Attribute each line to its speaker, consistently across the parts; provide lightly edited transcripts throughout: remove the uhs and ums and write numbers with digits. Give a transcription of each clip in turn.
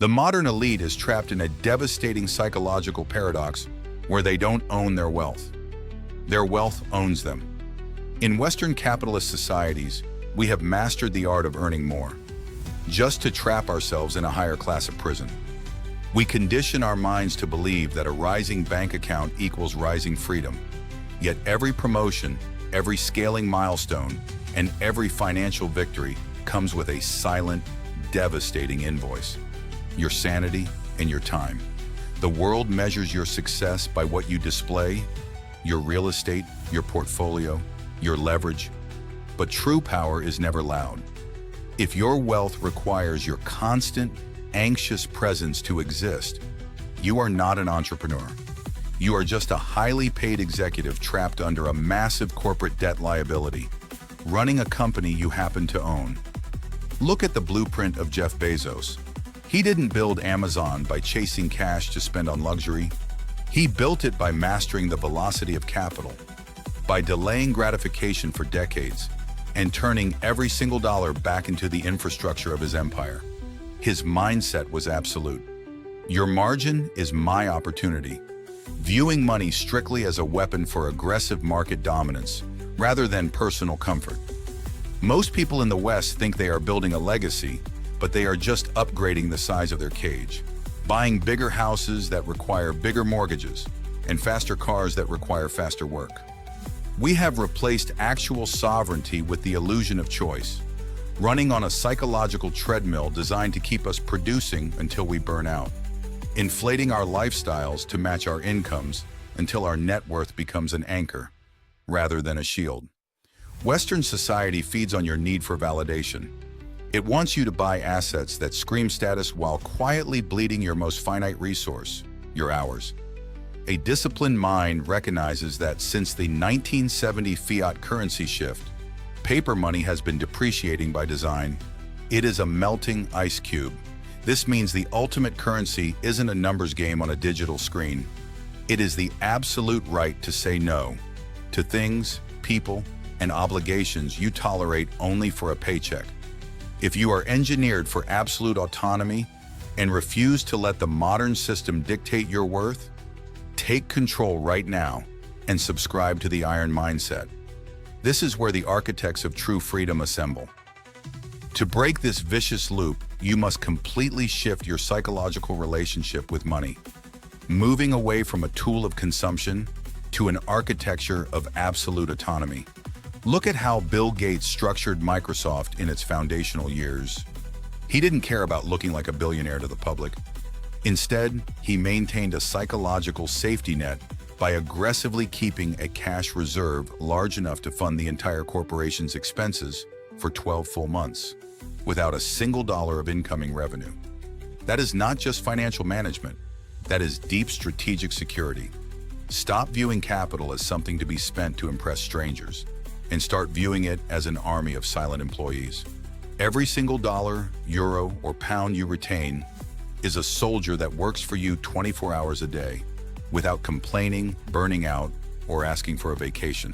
Speaker 1: The modern elite is trapped in a devastating psychological paradox where they don't own their wealth. Their wealth owns them. In Western capitalist societies, we have mastered the art of earning more, just to trap ourselves in a higher class of prison. We condition our minds to believe that a rising bank account equals rising freedom. Yet every promotion, every scaling milestone, and every financial victory comes with a silent, devastating invoice: your sanity and your time. The world measures your success by what you display, your real estate, your portfolio, your leverage. But true power is never loud. If your wealth requires your constant, anxious presence to exist, you are not an entrepreneur. You are just a highly paid executive trapped under a massive corporate debt liability, running a company you happen to own. Look at the blueprint of Jeff Bezos. He didn't build Amazon by chasing cash to spend on luxury. He built it by mastering the velocity of capital, by delaying gratification for decades, and turning every single dollar back into the infrastructure of his empire. His mindset was absolute. Your margin is my opportunity, viewing money strictly as a weapon for aggressive market dominance rather than personal comfort. Most people in the West think they are building a legacy, but they are just upgrading the size of their cage, buying bigger houses that require bigger mortgages, and faster cars that require faster work. We have replaced actual sovereignty with the illusion of choice, running on a psychological treadmill designed to keep us producing until we burn out, inflating our lifestyles to match our incomes until our net worth becomes an anchor rather than a shield. Western society feeds on your need for validation. It wants you to buy assets that scream status while quietly bleeding your most finite resource, your hours. A disciplined mind recognizes that since the 1970 fiat currency shift, paper money has been depreciating by design. It is a melting ice cube. This means the ultimate currency isn't a numbers game on a digital screen. It is the absolute right to say no to things, people, and obligations you tolerate only for a paycheck. If you are engineered for absolute autonomy and refuse to let the modern system dictate your worth, take control right now and subscribe to the Iron Mindset. This is where the architects of true freedom assemble. To break this vicious loop, you must completely shift your psychological relationship with money, moving away from a tool of consumption to an architecture of absolute autonomy. Look at how Bill Gates structured Microsoft in its foundational years. He didn't care about looking like a billionaire to the public. Instead, he maintained a psychological safety net by aggressively keeping a cash reserve large enough to fund the entire corporation's expenses for 12 full months, without a single dollar of incoming revenue. That is not just financial management, that is deep strategic security. Stop viewing capital as something to be spent to impress strangers, and start viewing it as an army of silent employees. Every single dollar, euro, or pound you retain is a soldier that works for you 24 hours a day, without complaining, burning out, or asking for a vacation.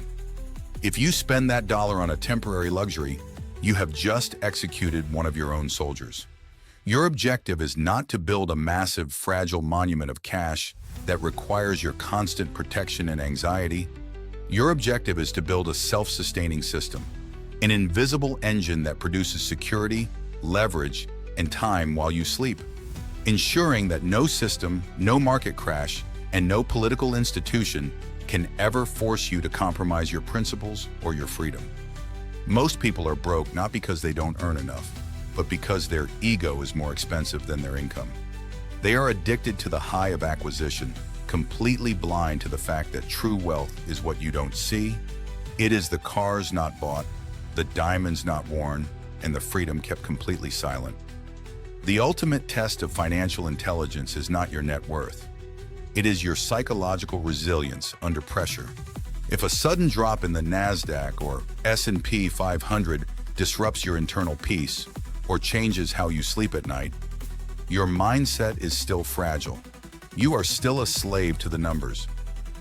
Speaker 1: If you spend that dollar on a temporary luxury, you have just executed one of your own soldiers. Your objective is not to build a massive, fragile monument of cash that requires your constant protection and anxiety. Your objective is to build a self-sustaining system, an invisible engine that produces security, leverage, and time while you sleep, ensuring that no system, no market crash, and no political institution can ever force you to compromise your principles or your freedom. Most people are broke not because they don't earn enough, but because their ego is more expensive than their income. They are addicted to the high of acquisition, completely blind to the fact that true wealth is what you don't see. It is the cars not bought, the diamonds not worn, and the freedom kept completely silent. The ultimate test of financial intelligence is not your net worth. It is your psychological resilience under pressure. If a sudden drop in the NASDAQ or S&P 500 disrupts your internal peace or changes how you sleep at night, your mindset is still fragile. You are still a slave to the numbers.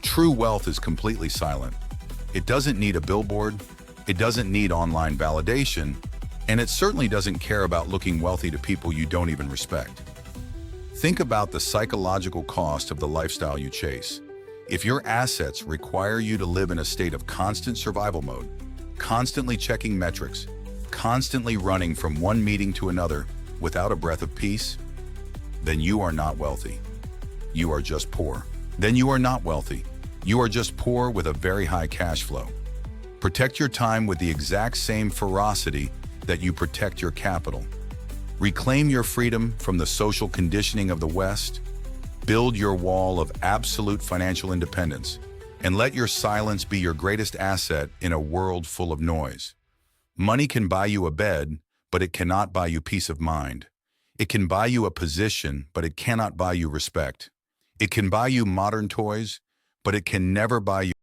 Speaker 1: True wealth is completely silent. It doesn't need a billboard, it doesn't need online validation, and it certainly doesn't care about looking wealthy to people you don't even respect. Think about the psychological cost of the lifestyle you chase. If your assets require you to live in a state of constant survival mode, constantly checking metrics, constantly running from one meeting to another without a breath of peace, then you are not wealthy. You are just poor. Then you are not wealthy. You are just poor with a very high cash flow. Protect your time with the exact same ferocity that you protect your capital. Reclaim your freedom from the social conditioning of the West. Build your wall of absolute financial independence, and let your silence be your greatest asset in a world full of noise. Money can buy you a bed, but it cannot buy you peace of mind. It can buy you a position, but it cannot buy you respect. It can buy you modern toys, but it can never buy you